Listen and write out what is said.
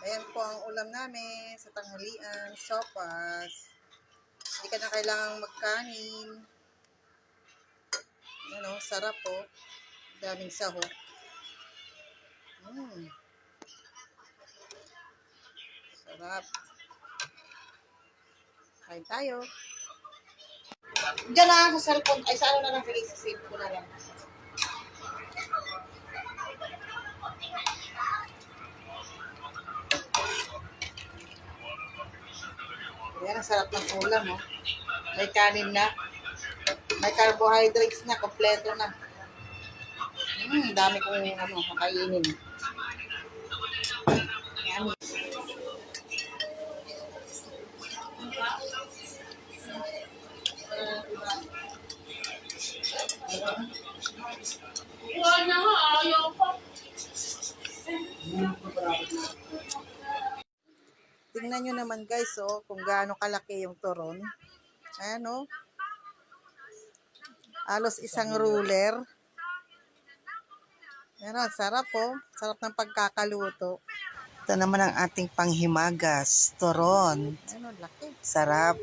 Ayan po ang ulam namin sa tanghalian, sopas. Hindi ka na kailangang magkanin. Ano, sarap po. Daming sahog. Sarap. Kain tayo. Diyan na sa cellphone. Ay, sa ano na lang, sa cellphone na lang. Ayan, ang sarap ng ulam, oh. May kanin na. May carbohydrates na. Kompleto na. Dami kong makainin. Ayan. Tingnan nyo naman guys, oh, kung gaano kalaki yung turon. Ayan, oh. Alos isang ruler. Ayan, oh, sarap, oh. Sarap ng pagkakaluto. Ito naman ang ating panghimagas, turon. Ayan, oh, laki. Sarap.